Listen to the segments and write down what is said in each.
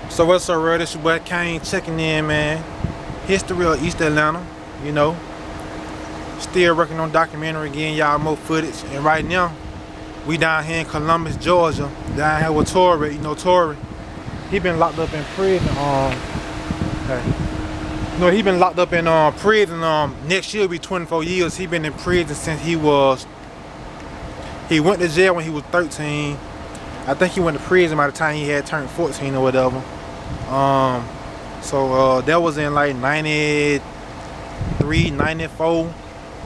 So what's up, world? It's your boy Cain checking in, man. History of East Atlanta, you know. Still working on documentary, getting y'all more footage. And right now, we down here in Columbus, Georgia. Down here with Torrey, you know Torrey. He been locked up in prison. No, he been locked up in prison. Next year will be 24 years. He been in prison since he went to jail when he was 13. I think he went to prison by the time he had turned 14 or whatever. That was in like 93, 94,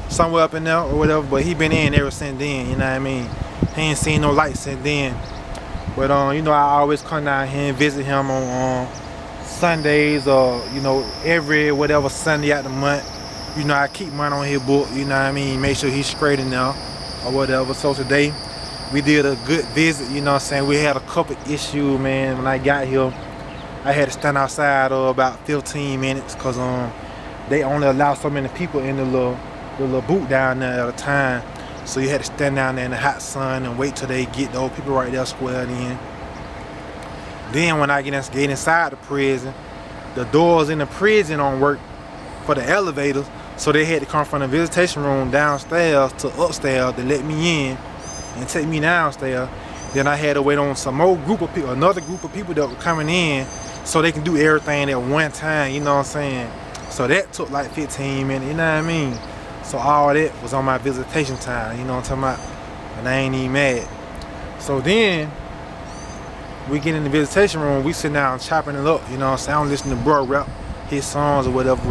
somewhere up in there or whatever. But he been in ever since then, you know what I mean? He ain't seen no light since then. But you know, I always come down here and visit him on Sundays, or you know, every whatever Sunday out the month. You know, I keep money on his book, you know what I mean? Make sure he's straight in there or whatever. So today we did a good visit, you know what I'm saying? We had a couple issues, man. When I got here, I had to stand outside about 15 minutes because they only allow so many people in the little booth down there at a time. So you had to stand down there in the hot sun and wait till they get those people right there squared in. Then when I get inside the prison, the doors in the prison don't work for the elevators, so they had to come from the visitation room downstairs to upstairs to let me in and take me downstairs. Then I had to wait on some more group of people, another group of people that were coming in, so they can do everything at one time, you know what I'm saying? So that took like 15 minutes, you know what I mean? So all that was on my visitation time, you know what I'm talking about? And I ain't even mad. So then we get in the visitation room, we sit down chopping it up, you know what I'm saying? I don't listen to bro rap his songs or whatever.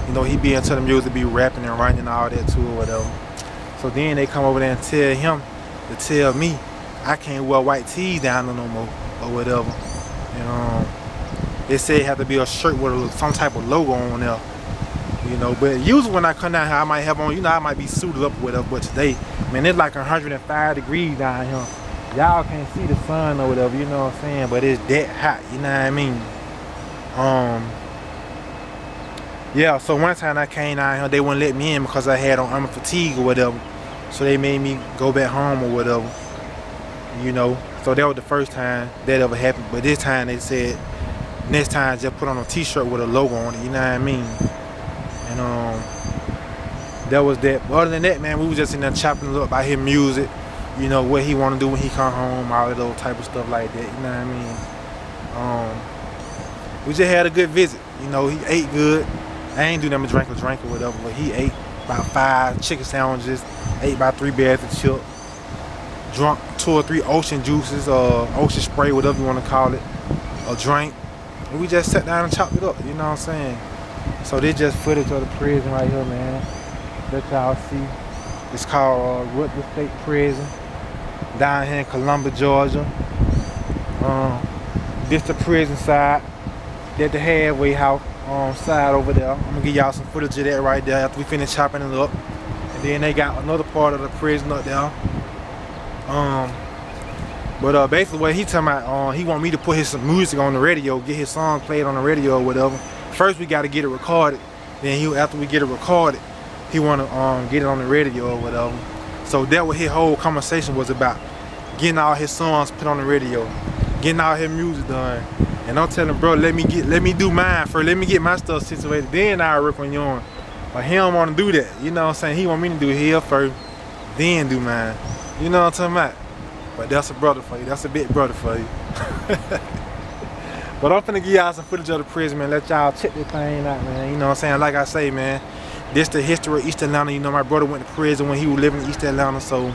You know, he be into the music, be rapping and writing and all that too or whatever. So then they come over there and tell him to tell me I can't wear white tees down there no more or whatever. And they say it have to be a shirt with some type of logo on there. You know, but usually when I come down here, I might have on, you know, I might be suited up or whatever. But today, man, it's like 105 degrees down here. Y'all can't see the sun or whatever, you know what I'm saying? But it's that hot, you know what I mean? Yeah, so one time I came down here, they wouldn't let me in because I had on armor fatigue or whatever. So they made me go back home or whatever. You know, so that was the first time that ever happened. But this time they said, next time just put on a t-shirt with a logo on it, you know what I mean? And that was that. But other than that, man, we was just in there chopping it up about his music, you know, what he want to do when he come home, all of those type of stuff like that, you know what I mean? We just had a good visit, you know, he ate good. I ain't do nothing but drink or whatever, but he ate about 5 chicken sandwiches, ate about 3 bags of chips, drunk 2 or 3 ocean juices, ocean spray, whatever you want to call it, a drink. And we just sat down and chopped it up, you know what I'm saying? So this just footage of the prison right here, man. Let y'all see. It's called Rutgers State Prison, down here in Columbus, Georgia. This the prison side. That's the halfway house side over there. I'm gonna give y'all some footage of that right there after we finish chopping it up. And then they got another part of the prison up there. But basically what he talking about, he want me to put his music on the radio, get his song played on the radio or whatever. First we gotta get it recorded. Then after we get it recorded, he wanna get it on the radio or whatever. So that what his whole conversation was about. Getting all his songs put on the radio, getting all his music done. And I'm telling him, bro, let me do mine first, let me get my stuff situated, then I'll work on yours. But he don't wanna do that, you know what I'm saying? He want me to do his first, then do mine. You know what I'm talking about? But that's a brother for you. That's a big brother for you. But I'm finna give y'all some footage of the prison, man. Let y'all check this thing out, man. You know what I'm saying? Like I say, man, this the history of East Atlanta. You know, my brother went to prison when he was living in East Atlanta. So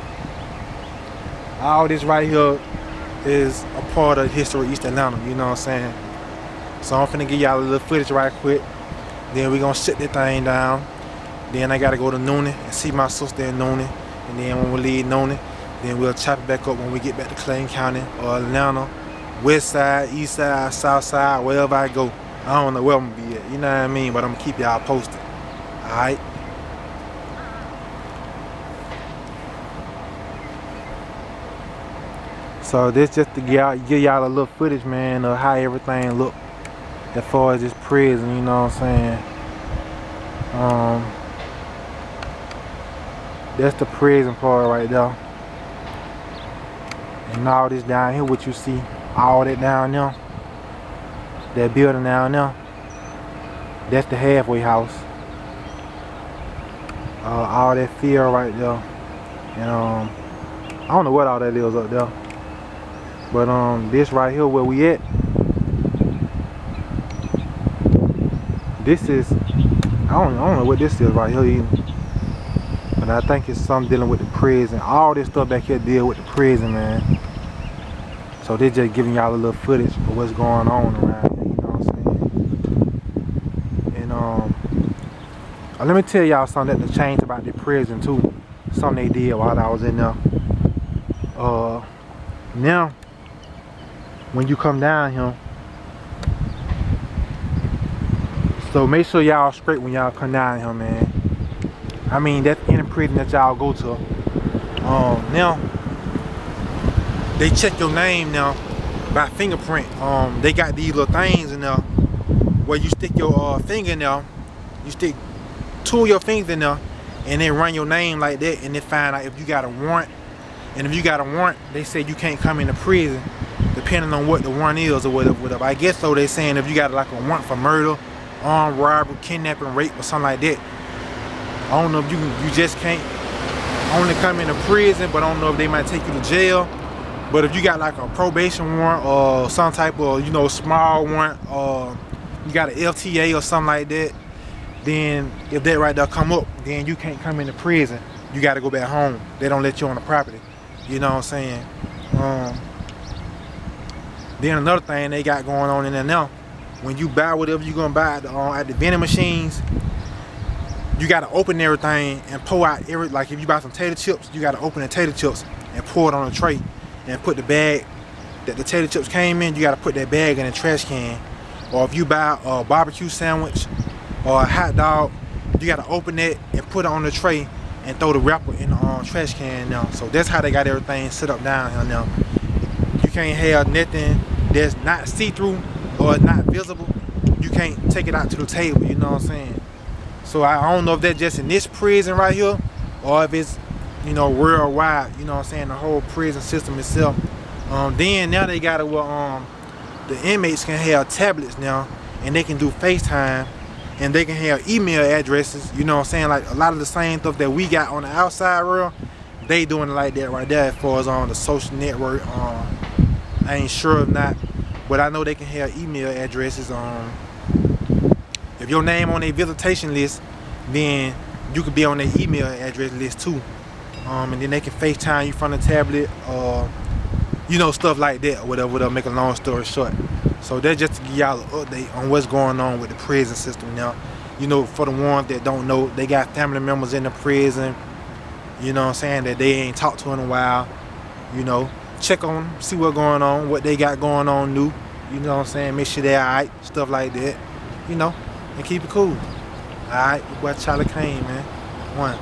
all this right here is a part of the history of East Atlanta. You know what I'm saying? So I'm finna give y'all a little footage right quick. Then we gonna sit this thing down. Then I gotta go to Noonan and see my sister in Noonan. And then when we leave Noonan, then we'll chop it back up when we get back to Clay County or Atlanta, west side, east side, south side, wherever I go. I don't know where I'm gonna be at, you know what I mean? But I'm gonna keep y'all posted, alright? So this just to give y'all a little footage, man, of how everything look as far as this prison, you know what I'm saying? That's the prison part right there. And all this down here, what you see, all that down there, that building down there, that's the halfway house. All that field right there, and I don't know what all that is up there, but this right here where we at, this is, I don't know what this is right here either, but I think it's something dealing with the prison. All this stuff back here deal with the prison, man. So they're just giving y'all a little footage of what's going on around here, you know what I'm saying? And let me tell y'all something that changed about the prison too. Something they did while I was in there. Now, when you come down here, so make sure y'all straight when y'all come down here, man. I mean, that's any prison that y'all go to. Now, they check your name now by fingerprint. They got these little things in there where you stick your finger in there. You stick 2 of your fingers in there and then run your name like that, and then find out if you got a warrant. And if you got a warrant, they say you can't come into prison depending on what the warrant is or whatever. I guess so they saying if you got like a warrant for murder, armed robbery, kidnapping, rape, or something like that. I don't know if you just can't only come into prison, but I don't know if they might take you to jail. But if you got like a probation warrant or some type of, you know, small warrant, or you got an LTA or something like that, then if that right there come up, then you can't come into prison. You got to go back home. They don't let you on the property. You know what I'm saying? Then another thing they got going on in there now, when you buy whatever you're gonna buy at the vending machines, you gotta open everything and pour out like if you buy some tater chips, you gotta open the tater chips and pour it on a tray and put the bag that the tater chips came in, you gotta put that bag in a trash can. Or if you buy a barbecue sandwich or a hot dog, you gotta open it and put it on the tray and throw the wrapper in the trash can now. So that's how they got everything set up down here now. You can't have nothing that's not see-through or not visible. You can't take it out to the table, you know what I'm saying? So I don't know if that's just in this prison right here or if it's, you know, worldwide, you know what I'm saying, the whole prison system itself. Then now they got it where the inmates can have tablets now and they can do FaceTime and they can have email addresses, you know what I'm saying, like a lot of the same stuff that we got on the outside world, they doing it like that right there as far as on the social network. I ain't sure if not, but I know they can have email addresses. If your name on their visitation list, then you could be on their email address list too. And then they can FaceTime you from the tablet, you know, stuff like that, or whatever, make a long story short. So that's just to give y'all an update on what's going on with the prison system now. You know, for the ones that don't know, they got family members in the prison, you know what I'm saying, that they ain't talked to in a while. You know, check on them, see what's going on, what they got going on new, you know what I'm saying, make sure they're alright, stuff like that, you know, and keep it cool. Alright, your boy Charlie Cain, man. 1.